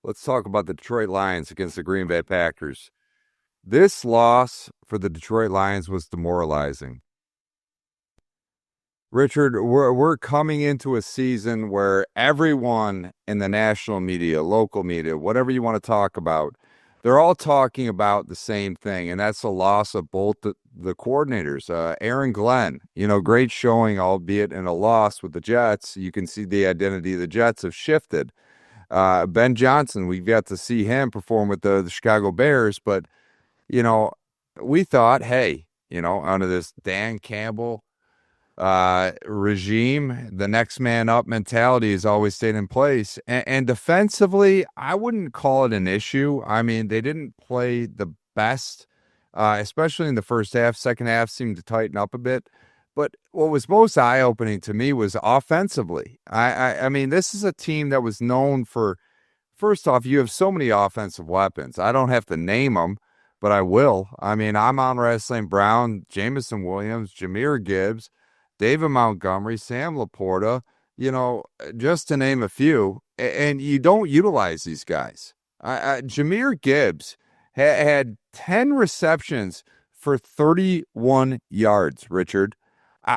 Let's talk about the Detroit Lions against the Green Bay Packers. This loss for the Detroit Lions was demoralizing. Richard, we're coming into a season where everyone in the national media, local media, whatever you want to talk about, they're all talking about the same thing, and that's the loss of both the coordinators. Aaron Glenn, great showing, albeit in a loss with the Jets. You can see the identity of the Jets have shifted. Ben Johnson, we've got to see him perform with the Chicago Bears, but, you know, we thought, hey, under this Dan Campbell regime, the next man up mentality has always stayed in place. And defensively, I wouldn't call it an issue. I mean, they didn't play the best, especially in the first half. Second half seemed to tighten up a bit. But what was most eye-opening to me was offensively. I mean, this is a team that was known for, first off, you have so many offensive weapons. I don't have to name them, but I will. I mean, Amon-Ra St. Brown, Jamison Williams, Jahmyr Gibbs, David Montgomery, Sam Laporta, just to name a few. And you don't utilize these guys. Jahmyr Gibbs had 10 receptions for 31 yards, Richard.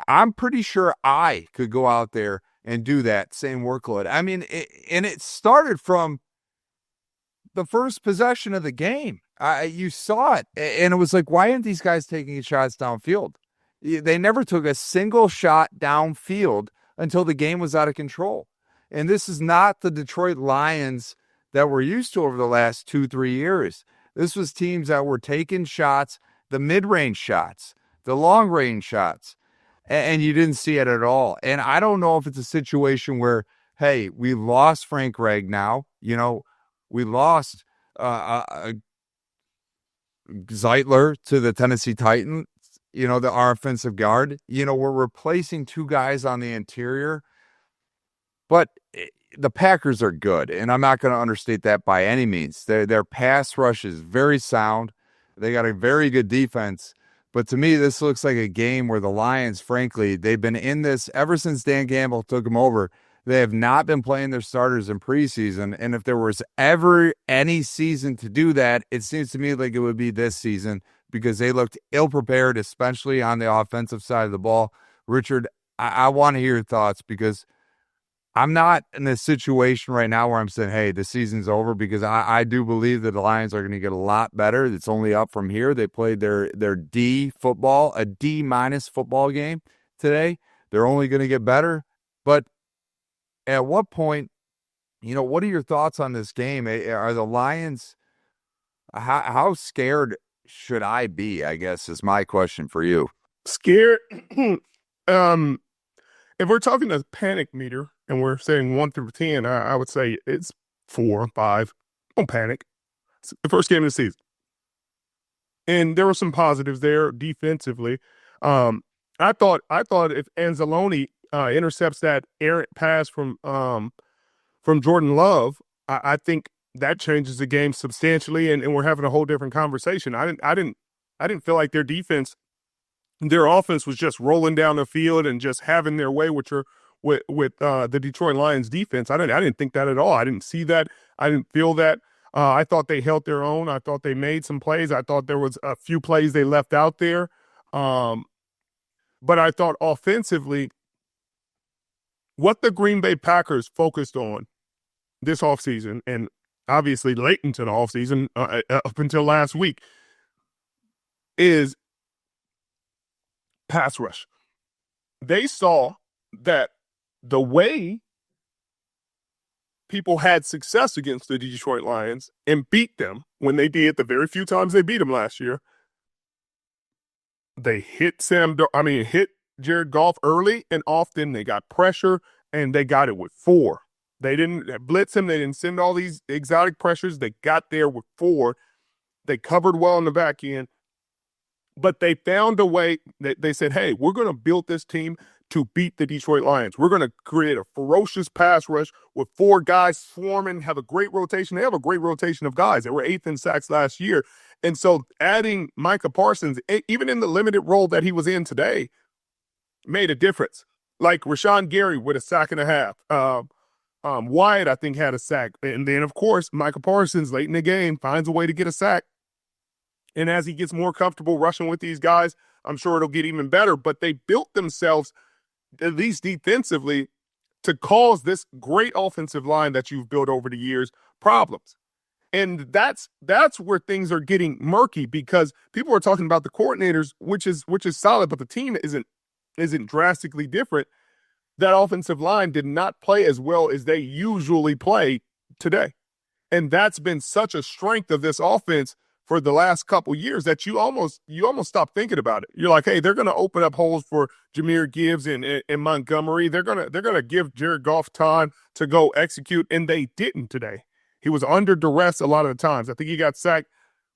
I'm pretty sure I could go out there and do that same workload. I mean, it started from the first possession of the game. You saw it, and it was like, why aren't these guys taking shots downfield? They never took a single shot downfield until the game was out of control. And this is not the Detroit Lions that we're used to over the last 2-3 years. This was teams that were taking shots, the mid-range shots, the long-range shots, and you didn't see it at all. And I don't know if it's a situation where, hey, we lost Frank Ragnow. We lost Zeitler to the Tennessee Titans, our offensive guard. We're replacing two guys on the interior. But the Packers are good, and I'm not going to understate that by any means. Their pass rush is very sound. They got a very good defense. But to me, this looks like a game where the Lions, frankly, they've been in this ever since Dan Campbell took them over. They have not been playing their starters in preseason. And if there was ever any season to do that, it seems to me like it would be this season because they looked ill-prepared, especially on the offensive side of the ball. Richard, I want to hear your thoughts because I'm not in a situation right now where I'm saying, hey, the season's over, because I do believe that the Lions are going to get a lot better. It's only up from here. They played their D football, a D- football game today. They're only going to get better. But at what point, what are your thoughts on this game? Are the Lions, how scared should I be, I guess, is my question for you. Scared? If we're talking a panic meter and we're saying 1 through 10, I would say it's 4, 5. Don't panic. It's the first game of the season. And there were some positives there defensively. I thought if Anzalone intercepts that errant pass from Jordan Love, I think that changes the game substantially, and we're having a whole different conversation. I didn't feel like their offense was just rolling down the field and just having their way with the Detroit Lions defense. I didn't think that at all. I didn't see that. I didn't feel that. I thought they held their own. I thought they made some plays. I thought there was a few plays they left out there. But I thought offensively, what the Green Bay Packers focused on this offseason, and obviously late into the offseason, up until last week, is pass rush. They saw that the way people had success against the Detroit Lions and beat them when they did the very few times they beat them last year, they hit Jared Goff early and often. They got pressure, and they got it with 4. They didn't blitz him. They didn't send all these exotic pressures. They got there with 4. They covered well on the back end. But they found a way. They said, hey, we're going to build this team to beat the Detroit Lions. We're going to create a ferocious pass rush with 4 guys swarming, have a great rotation. They have a great rotation of guys. They were 8th in sacks last year. And so adding Micah Parsons, even in the limited role that he was in today, made a difference. Like Rashawn Gary with a sack and a half. Wyatt, I think, had a sack. And then, of course, Michael Parsons, late in the game, finds a way to get a sack. And as he gets more comfortable rushing with these guys, I'm sure it'll get even better. But they built themselves, at least defensively, to cause this great offensive line that you've built over the years problems. And that's where things are getting murky, because people are talking about the coordinators, which is solid, but the team isn't drastically different. That offensive line did not play as well as they usually play today. And that's been such a strength of this offense for the last couple years that you almost stop thinking about it. You're like, hey, they're going to open up holes for Jahmyr Gibbs and Montgomery. They're going to give Jared Goff time to go execute, and they didn't today. He was under duress a lot of the times. I think he got sacked.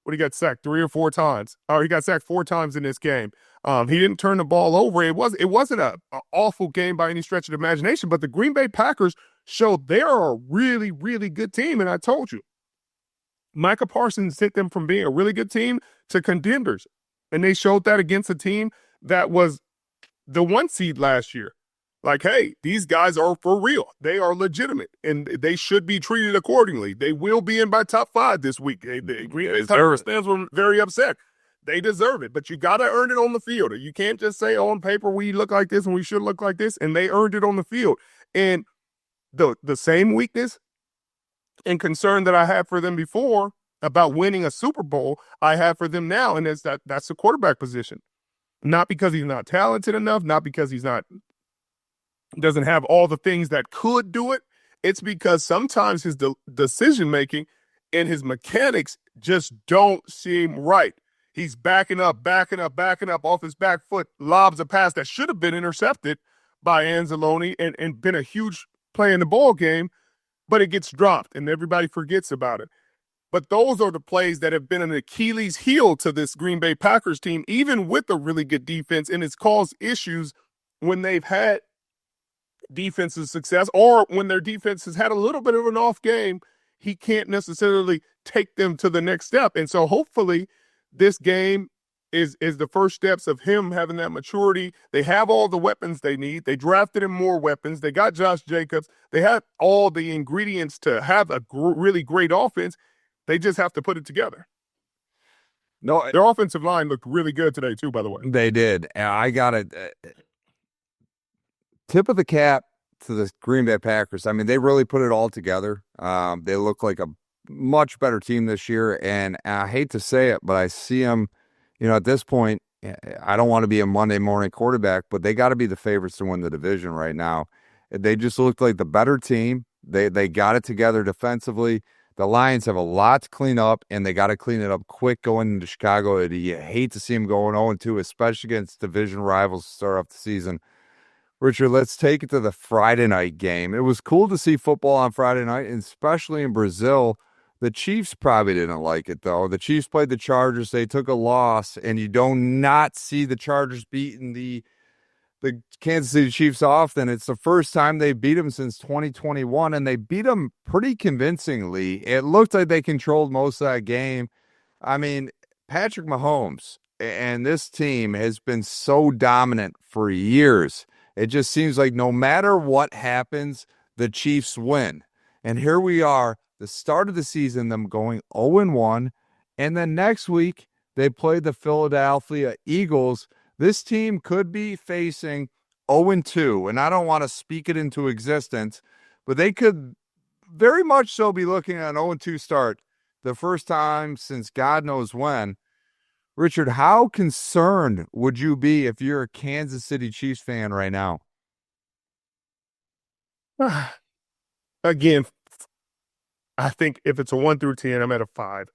He got sacked 3 or 4 times. Or he got sacked 4 times in this game. He didn't turn the ball over. It wasn't an awful game by any stretch of the imagination, but the Green Bay Packers showed they're a really, really good team. And I told you, Micah Parsons sent them from being a really good team to contenders. And they showed that against a team that was the 1 seed last year. Like, hey, these guys are for real. They are legitimate, and they should be treated accordingly. They will be in by top 5 this week. The Green Bay Packers fans were very upset. They deserve it, but you got to earn it on the field. You can't just say, on paper, we look like this and we should look like this, and they earned it on the field. And the same weakness and concern that I had for them before about winning a Super Bowl, I have for them now, and that's the quarterback position. Not because he's not talented enough, not because he's not doesn't have all the things that could do it. It's because sometimes his decision making and his mechanics just don't seem right. He's backing up off his back foot, lobs a pass that should have been intercepted by Anzalone and been a huge play in the ball game, but it gets dropped and everybody forgets about it. But those are the plays that have been an Achilles heel to this Green Bay Packers team, even with a really good defense, and it's caused issues when they've had defensive success, or when their defense has had a little bit of an off game. He can't necessarily take them to the next step. And so hopefully this game is the first steps of him having that maturity. They have all the weapons they need. They drafted him more weapons. They got Josh Jacobs. They have all the ingredients to have a really great offense. They just have to put it together. No, their offensive line looked really good today too, by the way. They did. I got it. Tip of the cap to the Green Bay Packers. I mean, they really put it all together. They look like a much better team this year, and I hate to say it, but I see them, at this point, I don't want to be a Monday morning quarterback, but they got to be the favorites to win the division right now. They just looked like the better team. They got it together defensively. The Lions have a lot to clean up, and they got to clean it up quick going into Chicago. You hate to see them going 0-2, especially against division rivals to start off the season. Richard, let's take it to the Friday night game. It was cool to see football on Friday night, and especially in Brazil. The Chiefs probably didn't like it, though. The Chiefs played the Chargers. They took a loss, and you do not see the Chargers beating the Kansas City Chiefs often. It's the first time they beat them since 2021, and they beat them pretty convincingly. It looked like they controlled most of that game. I mean, Patrick Mahomes and this team has been so dominant for years. It just seems like no matter what happens, the Chiefs win. And here we are, the start of the season, them going 0-1. And then next week, they play the Philadelphia Eagles. This team could be facing 0-2. And I don't want to speak it into existence, but they could very much so be looking at an 0-2 start, the first time since God knows when. Richard, how concerned would you be if you're a Kansas City Chiefs fan right now? Again, I think if it's a 1 through 10, I'm at a 5.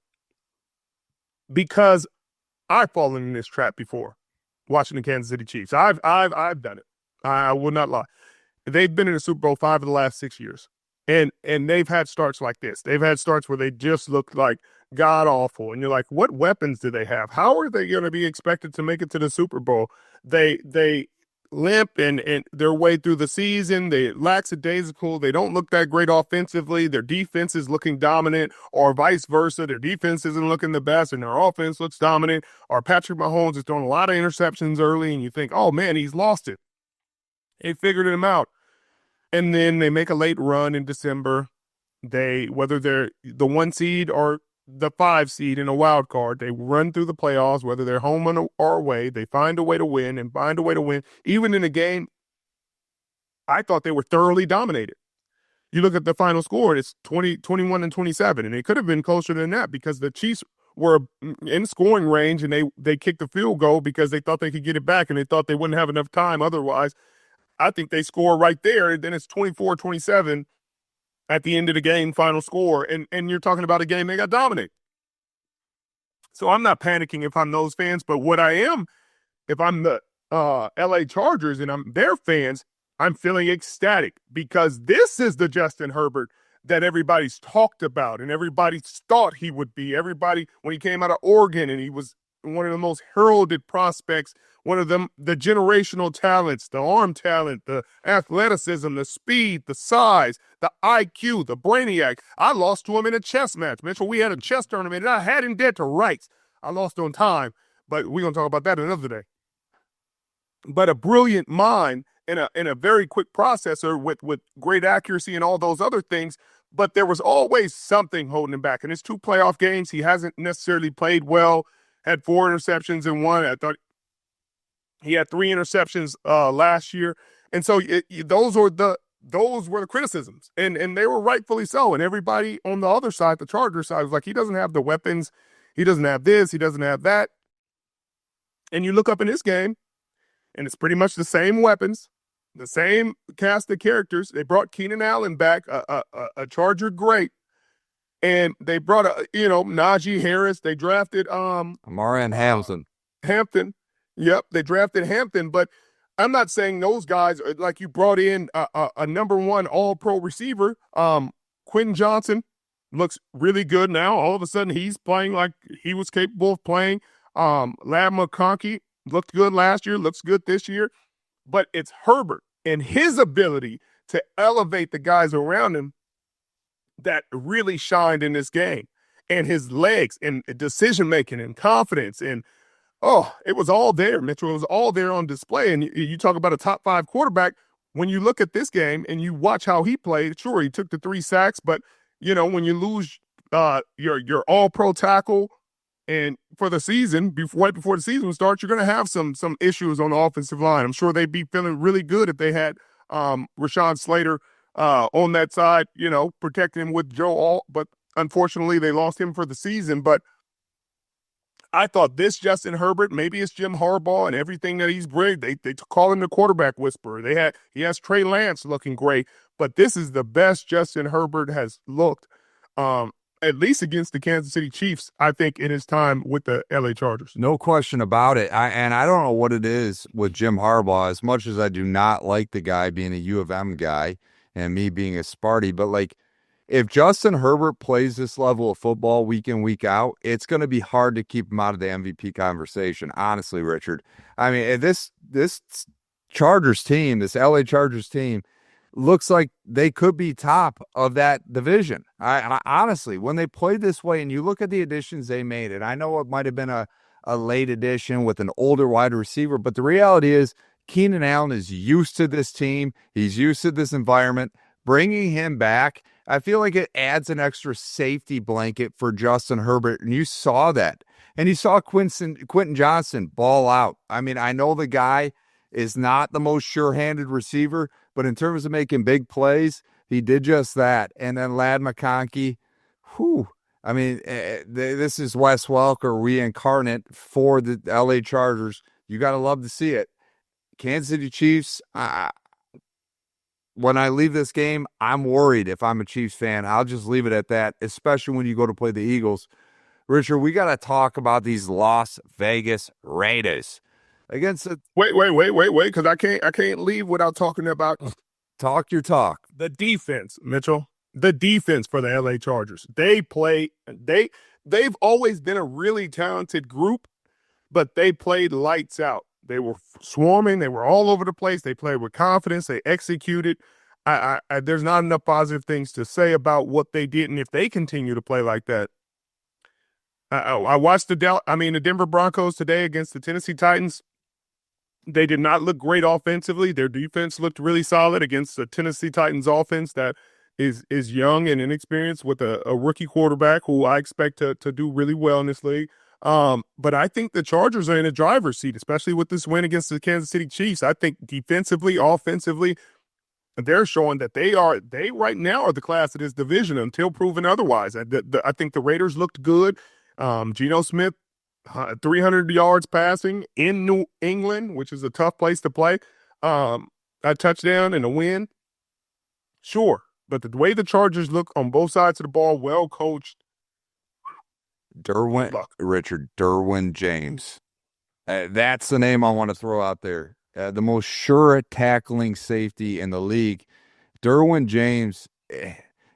Because I've fallen in this trap before, watching the Kansas City Chiefs. I've done it. I will not lie. They've been in the Super Bowl 5 of the last 6 years. And they've had starts like this. They've had starts where they just look like god awful. And you're like, what weapons do they have? How are they going to be expected to make it to the Super Bowl? They limp and their way through the season. They lackadaisical. They don't look that great offensively. Their defense is looking dominant, or vice versa. Their defense isn't looking the best and their offense looks dominant. Or Patrick Mahomes is throwing a lot of interceptions early and you think, oh man, he's lost it. They figured him out. And then they make a late run in December. Whether they're the 1 seed or the 5 seed in a wild card, they run through the playoffs, whether they're home or away. They find a way to win and find a way to win. Even in a game, I thought they were thoroughly dominated. You look at the final score, it's 21-27, and it could have been closer than that because the Chiefs were in scoring range, and they kicked the field goal because they thought they could get it back, and they thought they wouldn't have enough time otherwise. I think they score right there, and then it's 24-27 at the end of the game, final score, and you're talking about a game they got dominated. So I'm not panicking if I'm those fans, but what I am, if I'm the LA Chargers and I'm their fans, I'm feeling ecstatic because this is the Justin Herbert that everybody's talked about and everybody thought he would be. Everybody, when he came out of Oregon and he was one of the most heralded prospects, one of them, the generational talents, the arm talent, the athleticism, the speed, the size, the IQ, the brainiac. I lost to him in a chess match. Mitchell, we had a chess tournament and I had him dead to rights. I lost on time, but we're going to talk about that another day. But a brilliant mind and a very quick processor with great accuracy and all those other things. But there was always something holding him back. In his 2 playoff games, he hasn't necessarily played well, had 4 interceptions in one. I thought he had 3 interceptions last year. And so those were the criticisms. And they were rightfully so. And everybody on the other side, the Chargers side, was like, he doesn't have the weapons. He doesn't have this. He doesn't have that. And you look up in this game, and it's pretty much the same weapons, the same cast of characters. They brought Keenan Allen back, a Charger great. And they brought, Najee Harris. They drafted Amarian Hampton. Yep, they drafted Hampton. But I'm not saying those guys, like you brought in a number 1 all-pro receiver. Quentin Johnson looks really good now. All of a sudden, he's playing like he was capable of playing. Lad McConkey looked good last year, looks good this year. But it's Herbert and his ability to elevate the guys around him that really shined in this game. And his legs and decision-making and confidence. And, it was all there, Mitchell. It was all there on display. And you talk about a top 5 quarterback. When you look at this game and you watch how he played, sure, he took the 3 sacks. But, when you lose your all-pro tackle, and for the season, right before the season starts, you're going to have some issues on the offensive line. I'm sure they'd be feeling really good if they had Rashawn Slater on that side, protecting him with Joe Alt. But unfortunately, they lost him for the season. But I thought this Justin Herbert, maybe it's Jim Harbaugh and everything that he's bring. They call him the quarterback whisperer. He has Trey Lance looking great, but this is the best Justin Herbert has looked. At least against the Kansas City Chiefs, I think, in his time with the LA Chargers. No question about it. I don't know what it is with Jim Harbaugh, as much as I do not like the guy being a U of M guy and me being a Sparty. But, like, if Justin Herbert plays this level of football week in, week out, it's going to be hard to keep him out of the MVP conversation, honestly, Richard. I mean, this Chargers team, this LA Chargers team, looks like they could be top of that division. I honestly, when they played this way and you look at the additions they made, and I know it might have been a late addition with an older wide receiver, but the reality is Keenan Allen is used to this team. He's used to this environment. Bringing him back, I feel like it adds an extra safety blanket for Justin Herbert, and you saw that. And you saw Quentin Johnson ball out. I mean, I know the guy is not the most sure-handed receiver, but in terms of making big plays, he did just that. And then Lad McConkey, I mean, this is Wes Welker reincarnate for the LA Chargers. You got to love to see it. Kansas City Chiefs, when I leave this game, I'm worried if I'm a Chiefs fan. I'll just leave it at that, especially when you go to play the Eagles. Richard, we got to talk about these Las Vegas Raiders. Against the wait, because I can't leave without talking about talk your talk. The defense, Mitchell. The defense for the LA Chargers. They've always been a really talented group, but they played lights out. They were swarming, they were all over the place. They played with confidence, they executed. There's not enough positive things to say about what they did, and if they continue to play like that. I watched the Denver Broncos today against the Tennessee Titans. They did not look great offensively. Their defense looked really solid against the Tennessee Titans offense that is young and inexperienced with a rookie quarterback who I expect to do really well in this league. But I think the Chargers are in a driver's seat, especially with this win against the Kansas City Chiefs. I think defensively, offensively, they're showing that they right now are the class of this division until proven otherwise. I think the Raiders looked good. Geno Smith, 300 yards passing in New England, which is a tough place to play. A touchdown and a win, sure. But the way the Chargers look on both sides of the ball, well coached. Richard Derwin James. That's the name I want to throw out there. The most sure at tackling safety in the league. Derwin James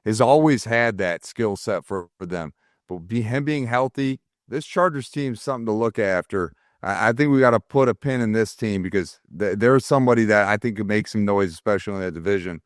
has always had that skill set for them. But him being healthy, this Chargers team is something to look after. I think we got to put a pin in this team because there's somebody that I think could make some noise, especially in that division.